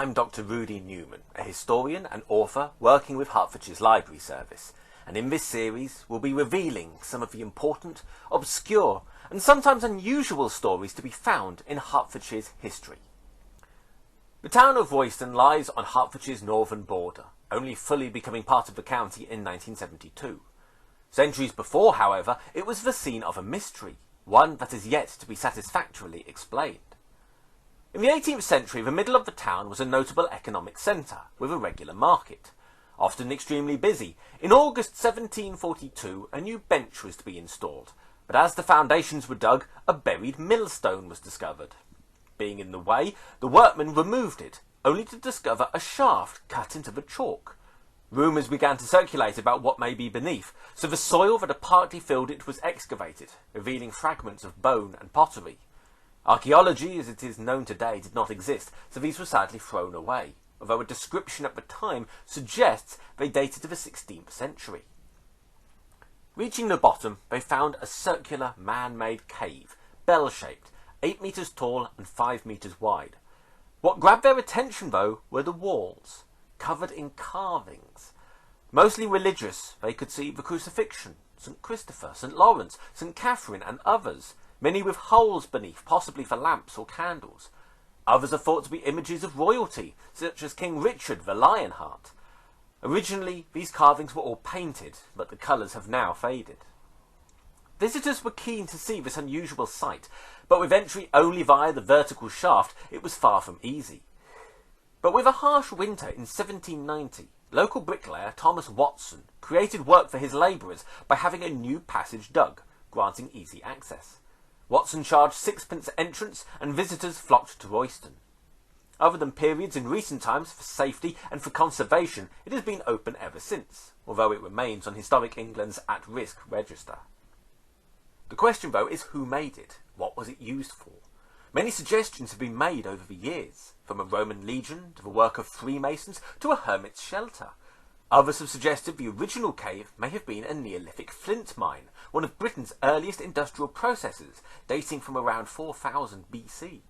I'm Dr. Rudi Newman, a historian and author working with Hertfordshire's library service, and in this series we'll be revealing some of the important, obscure and sometimes unusual stories to be found in Hertfordshire's history. The town of Royston lies on Hertfordshire's northern border, only fully becoming part of the county in 1972. Centuries before, however, it was the scene of a mystery, one that is yet to be satisfactorily explained. In the 18th century, the middle of the town was a notable economic centre, with a regular market. Often extremely busy, in August 1742 a new bench was to be installed, but as the foundations were dug, a buried millstone was discovered. Being in the way, the workmen removed it, only to discover a shaft cut into the chalk. Rumours began to circulate about what may be beneath, so the soil that had partly filled it was excavated, revealing fragments of bone and pottery. Archaeology, as it is known today, did not exist, so these were sadly thrown away, although a description at the time suggests they dated to the 16th century. Reaching the bottom, they found a circular man-made cave, bell-shaped, 8 metres tall and 5 metres wide. What grabbed their attention, though, were the walls, covered in carvings. Mostly religious, they could see the crucifixion, St. Christopher, St. Lawrence, St. Catherine and others, many with holes beneath, possibly for lamps or candles. Others are thought to be images of royalty, such as King Richard the Lionheart. Originally, these carvings were all painted, but the colours have now faded. Visitors were keen to see this unusual sight, but with entry only via the vertical shaft, it was far from easy. But with a harsh winter in 1790, local bricklayer Thomas Watson created work for his labourers by having a new passage dug, granting easy access. Watson charged 6p entrance, and visitors flocked to Royston. Other than periods in recent times for safety and for conservation, it has been open ever since, although it remains on Historic England's at-risk register. The question, though, is who made it? What was it used for? Many suggestions have been made over the years, from a Roman legion to the work of Freemasons to a hermit's shelter. Others have suggested the original cave may have been a Neolithic flint mine, one of Britain's earliest industrial processes, dating from around 4000 BC.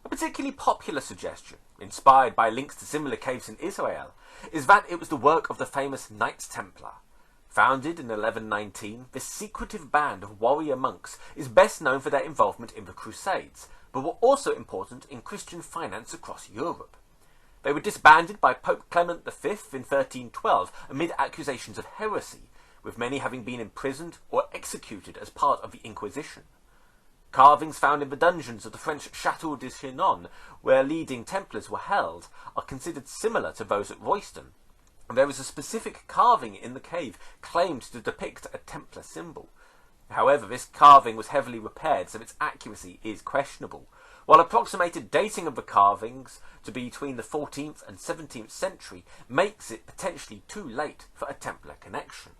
A particularly popular suggestion, inspired by links to similar caves in Israel, is that it was the work of the famous Knights Templar. Founded in 1119, this secretive band of warrior monks is best known for their involvement in the Crusades, but were also important in Christian finance across Europe. They were disbanded by Pope Clement V in 1312 amid accusations of heresy, with many having been imprisoned or executed as part of the Inquisition. Carvings found in the dungeons of the French Château de Chinon, where leading Templars were held, are considered similar to those at Royston. There is a specific carving in the cave claimed to depict a Templar symbol. However, this carving was heavily repaired, so its accuracy is questionable, while approximated dating of the carvings to be between the 14th and 17th century makes it potentially too late for a Templar connection.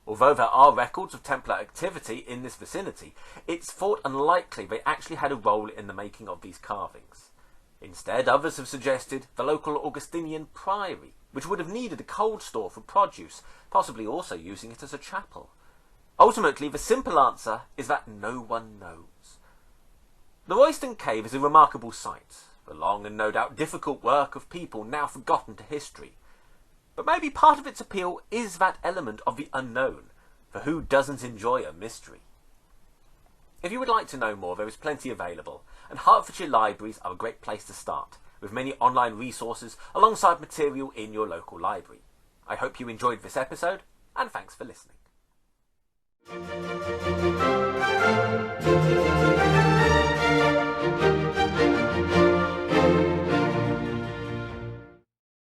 Although there are records of Templar activity in this vicinity, it's thought unlikely they actually had a role in the making of these carvings. Instead, others have suggested the local Augustinian priory, which would have needed a cold store for produce, possibly also using it as a chapel. Ultimately, the simple answer is that no one knows. The Royston Cave is a remarkable sight, the long and no doubt difficult work of people now forgotten to history. But maybe part of its appeal is that element of the unknown, for who doesn't enjoy a mystery? If you would like to know more, there is plenty available, and Hertfordshire libraries are a great place to start, with many online resources alongside material in your local library. I hope you enjoyed this episode, and thanks for listening.